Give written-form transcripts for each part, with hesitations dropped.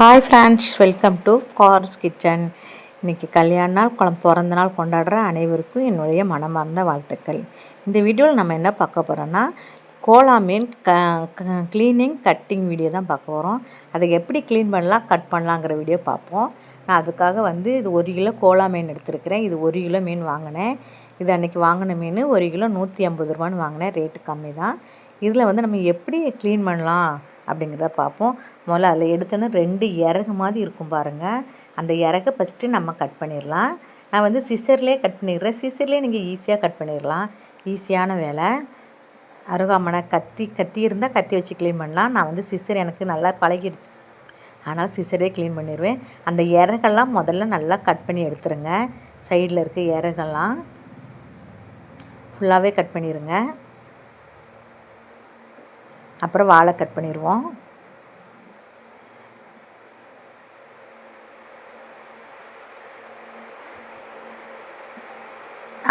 Hi friends, welcome to cars kitchen. இன்றைக்கி கல்யாண நாள் பிறந்த நாள் கொண்டாடுற அனைவருக்கும் என்னுடைய மனமார்ந்த வாழ்த்துக்கள். இந்த வீடியோவில் நம்ம என்ன பார்க்க போகிறோன்னா, கோலா மீன் க்ளீனிங் கட்டிங் வீடியோ தான் பார்க்க போகிறோம். அதை எப்படி க்ளீன் பண்ணலாம், கட் பண்ணலாங்கிற வீடியோ பார்ப்போம். நான் அதுக்காக இது 1 கிலோ கோலா மீன் எடுத்துருக்கிறேன். இது 1 கிலோ மீன் வாங்கினேன். இது அன்றைக்கி வாங்கின மீன் 1 கிலோ 150 ரூபான்னு வாங்கினேன். ரேட்டு கம்மி தான். இதில் நம்ம எப்படி க்ளீன் பண்ணலாம் அப்படிங்கிறத பார்ப்போம். முதல்ல அதில் எடுத்தோன்னா 2 இறகு மாதிரி இருக்கும் பாருங்கள். அந்த இறகை ஃபஸ்ட்டு நம்ம கட் பண்ணிடலாம். நான் சிசர்லேயே கட் பண்ணிடுறேன். சிசர்லேயே நீங்கள் ஈஸியாக கட் பண்ணிடலாம். ஈஸியான வேலை. அருகாமனை கத்தி இருந்தால் கத்தி வச்சு க்ளீன் பண்ணலாம். நான் சிசர் எனக்கு நல்லா பழகிடுச்சு, அதனால் சிசரே க்ளீன் பண்ணிடுவேன். அந்த இறகெல்லாம் முதல்ல நல்லா கட் பண்ணி எடுத்துருங்க. சைடில் இருக்க இறகெல்லாம் ஃபுல்லாகவே கட் பண்ணிடுங்க. அப்புறம் வாழை கட் பண்ணிடுவோம்.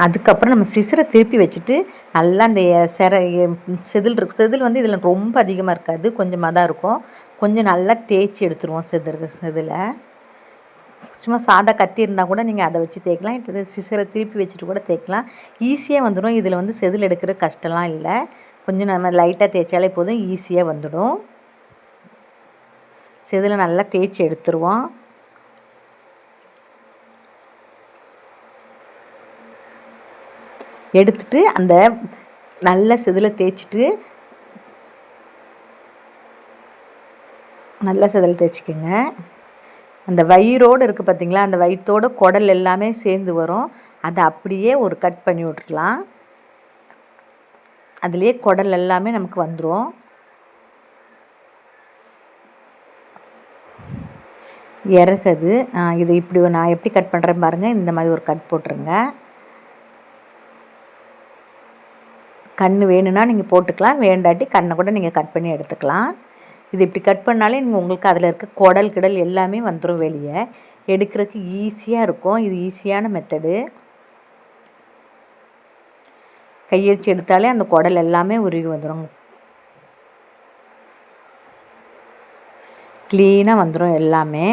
அதுக்கப்புறம் நம்ம சிசரை திருப்பி வச்சுட்டு நல்லா அந்த செதில் இருக்கும். செதில் இதில் ரொம்ப அதிகமாக இருக்காது, கொஞ்சமாக தான் இருக்கும். கொஞ்சம் நல்லா தேய்ச்சி எடுத்துருவோம் செதிலை. சும்மா சாதா கத்தி இருந்தால் கூட நீங்கள் அதை வச்சு தேய்க்கலாம். இது சிசரை திருப்பி வச்சுட்டு கூட தேய்க்கலாம். ஈஸியாக வந்துடும். இதில் செதில் எடுக்கிற கஷ்டம்லாம் இல்லை. கொஞ்சம் நம்ம லைட்டாக தேய்ச்சாலே போதும், ஈஸியாக வந்துடும். செதிலை நல்லா தேய்ச்சி எடுத்துருவோம். எடுத்துட்டு அந்த நல்ல செதிலை தேய்ச்சிட்டு நல்ல செதிலை தேய்ச்சிக்கோங்க. அந்த வயிறோடு இருக்குது பார்த்திங்களா, அந்த வயிற்றோட குடல் எல்லாமே சேர்ந்து வரும். அதை அப்படியே ஒரு கட் பண்ணி விட்டுருலாம். அதுலேயே குடல் எல்லாமே நமக்கு வந்துடும். இறகுது இது இப்படி நான் எப்படி கட் பண்ணுறேன் பாருங்கள். இந்த மாதிரி ஒரு கட் போட்டுருங்க. கண் வேணும்னா நீங்கள் போட்டுக்கலாம், வேண்டாட்டி கண்ணை கூட நீங்கள் கட் பண்ணி எடுத்துக்கலாம். இது இப்படி கட் பண்ணாலே உங்களுக்கு அதில் இருக்க குடல் கிடல் எல்லாமே வந்துடும் வெளியே. எடுக்கிறதுக்கு ஈஸியாக இருக்கும். இது ஈஸியான மெத்தடு. கையடிச்சு எடுத்தாலே அந்த குடல் எல்லாமே உருகி வந்துடும். க்ளீனாக வந்துடும் எல்லாமே.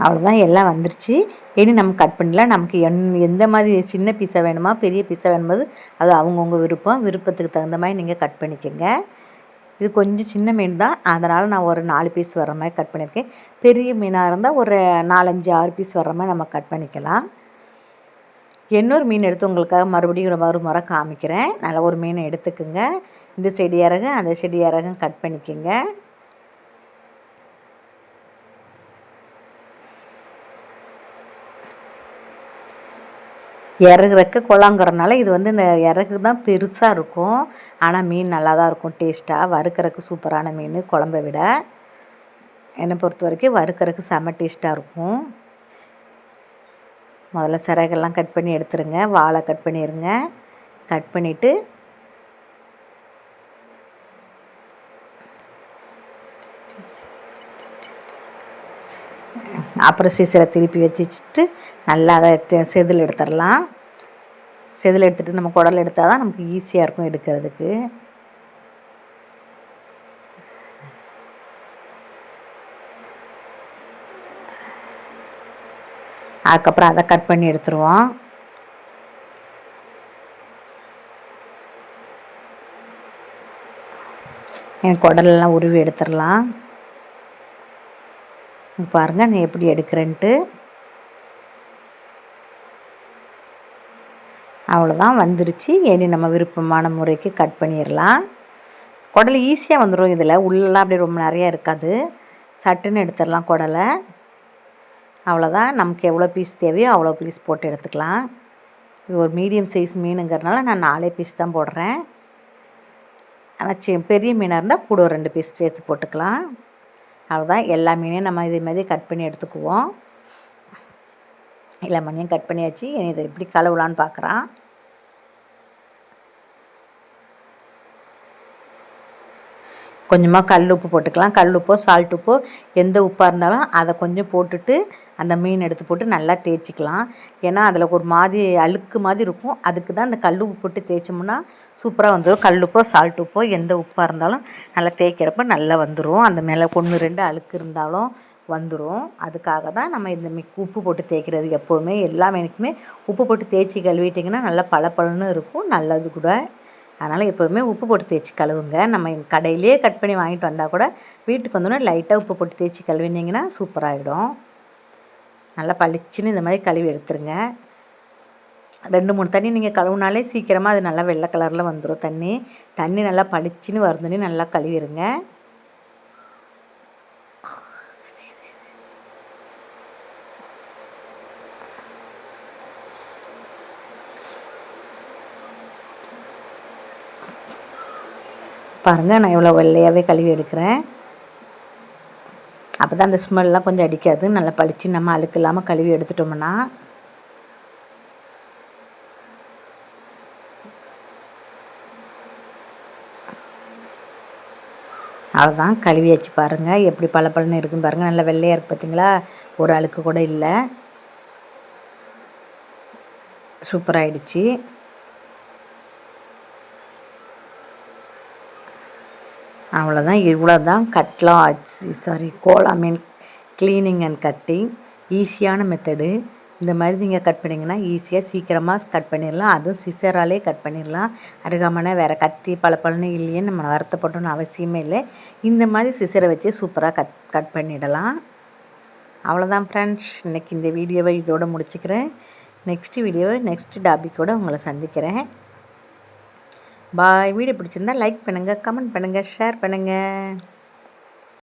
அவ்வளோதான், எல்லாம் வந்துருச்சு. இனி நம்ம கட் பண்ணலாம். நமக்கு எந்த மாதிரி சின்ன பீஸாக வேணுமா பெரிய பீஸாக வேணும்போது அது அவங்கவுங்க விருப்பத்துக்கு தகுந்த மாதிரி நீங்கள் கட் பண்ணிக்கோங்க. இது கொஞ்சம் சின்ன மீன் தான், அதனால் நான் ஒரு 4 பீஸ் வர்ற மாதிரி கட் பண்ணியிருக்கேன். பெரிய மீனாக இருந்தால் ஒரு 4, 5, 6 பீஸ் வர்ற மாதிரி நம்ம கட் பண்ணிக்கலாம். இன்னொரு மீன் எடுத்து உங்களுக்காக மறுபடியும் ஒரு முறை காமிக்கிறேன். நல்லா ஒரு மீனை எடுத்துக்குங்க. இந்த செடி இறகு அந்த செடி இறகும் கட் பண்ணிக்கோங்க. இறகு ரெக்க கொள்ளாங்கிறனால இது இந்த இறகு தான் பெருசாக இருக்கும். ஆனால் மீன் நல்லா தான் இருக்கும், டேஸ்ட்டாக. வறுக்கிறதுக்கு சூப்பரான மீன், குழம்பை விட. என்னை பொறுத்த வரைக்கும் வறுக்கிறதுக்கு செம்ம டேஸ்ட்டாக இருக்கும். முதல்ல சிறகெல்லாம் கட் பண்ணி எடுத்துருங்க. வாழை கட் பண்ணிடுங்க. கட் பண்ணிவிட்டு அப்புறம் சீசரை திருப்பி வச்சுட்டு நல்லா அதை செதில் எடுத்துடலாம். செதில் எடுத்துகிட்டு நம்ம குடல் எடுத்தால் தான் நமக்கு ஈஸியாக இருக்கும் எடுக்கிறதுக்கு. அதுக்கப்புறம் அதை கட் பண்ணி எடுத்துருவோம். என் குடலெல்லாம் உருவி எடுத்துடலாம். பாருங்கள் நான் எப்படி எடுக்கிறேன்ட்டு. அவ்வளோதான், வந்துருச்சு. இனி நம்ம விருப்பமான முறைக்கு கட் பண்ணிடலாம். குடல் ஈஸியாக வந்துடும். இதில் உள்ளெல்லாம் அப்படியே ரொம்ப நிறையா இருக்காது. சட்டுன்னு எடுத்துடலாம் குடலை. அவ்வளோதான், நமக்கு எவ்வளோ பீஸ் தேவையோ அவ்வளோ பீஸ் போட்டு எடுத்துக்கலாம். இது ஒரு மீடியம் சைஸ் மீனுங்கிறதுனால நான் 4 பீஸ் தான் போடுறேன். ஆனால் பெரிய மீனாக இருந்தால் கூட ஒரு 2 பீஸ் சேர்த்து போட்டுக்கலாம். அவ்வளோதான், எல்லா மீனையும் நம்ம இதே மாதிரி கட் பண்ணி எடுத்துக்குவோம். எல்லா மீனையும் கட் பண்ணியாச்சு. இதை எப்படி கழுவலான்னு பார்க்குறான். கொஞ்சமாக கல் உப்பு போட்டுக்கலாம். கல் உப்போ சால்ட் உப்போ எந்த உப்பாக இருந்தாலும் அதை கொஞ்சம் போட்டுட்டு அந்த மீன் எடுத்து போட்டு நல்லா தேய்ச்சிக்கலாம். ஏன்னா அதில் ஒரு மாதிரி அழுக்கு மாதிரி இருக்கும். அதுக்கு தான் அந்த கல் உப்பு போட்டு தேய்ச்சோம்னா சூப்பராக வந்துடும். கல் உப்போ சால்ட் உப்போ எந்த உப்பாக இருந்தாலும் நல்லா தேய்க்கிறப்ப நல்லா வந்துடும். அந்த மேலே 1 2 அழுக்கு இருந்தாலும் வந்துடும். அதுக்காக தான் நம்ம இந்த உப்பு போட்டு தேய்க்கிறது. எப்போதுமே எல்லா மீனுக்குமே உப்பு போட்டு தேய்ச்சி கழுவிட்டிங்கன்னா நல்லா பளபளன்னு இருக்கும், நல்லது கூட. அதனால் எப்போதுமே உப்பு போட்டு தேய்ச்சி கழுவுங்க. நம்ம கடையிலே கட் பண்ணி வாங்கிட்டு வந்தால் கூட வீட்டுக்கு வந்தோடனே லைட்டாக உப்பு போட்டு தேய்ச்சி கழுவினிங்கன்னா சூப்பராகிடும். நல்லா பளிச்சுன்னு இந்த மாதிரி கழுவி எடுத்துருங்க. 2 3 தண்ணி நீங்கள் கழுவுனாலே சீக்கிரமாக அது நல்லா வெள்ளை கலரில் வந்துடும். தண்ணி நல்லா பளிச்சுன்னு வருதுன்னு நல்லா கழுவிடுங்க. பாருங்கள், நான் இவ்வளோ வெள்ளையாகவே கழுவி எடுக்கிறேன். அப்போ தான் அந்த ஸ்மெல்லாம் கொஞ்சம் அடிக்காது. நல்லா பளிச்சு நம்ம அழுக்கு இல்லாமல் கழுவி எடுத்துட்டோம்னா. அவ்வளோதான், கழுவியாச்சு. பாருங்கள் எப்படி பளபளன்னு இருக்குன்னு பாருங்கள். நல்லா வெள்ளையாக இருக்குது பார்த்தீங்களா? ஒரு அழுக்கு கூட இல்லை. சூப்பராகிடுச்சு. அவ்வளோதான், இவ்வளோ தான் கோலா மீன் க்ளீனிங் அண்ட் கட்டிங். ஈஸியான மெத்தடு. இந்த மாதிரி நீங்கள் கட் பண்ணிங்கன்னா ஈஸியாக சீக்கிரமாக கட் பண்ணிடலாம். அதுவும் சிசராலே கட் பண்ணிடலாம். அருகாமனை வேறு கத்தி பளபளன்னு இல்லையேன்னு நம்ம வருத்தப்பட்டோன்னு அவசியமே இல்லை. இந்த மாதிரி சிசரை வச்சு சூப்பராக கட் பண்ணிடலாம். அவ்வளோதான் ஃப்ரெண்ட்ஸ், இன்றைக்கி இந்த வீடியோவை இதோடு முடிச்சுக்கிறேன். நெக்ஸ்ட் டாபிக்கோடு உங்களை சந்திக்கிறேன். பாய். வீடியோ பிடிச்சிருந்தா லைக் பண்ணுங்கள், கமெண்ட் பண்ணுங்கள், ஷேர் பண்ணுங்கள்.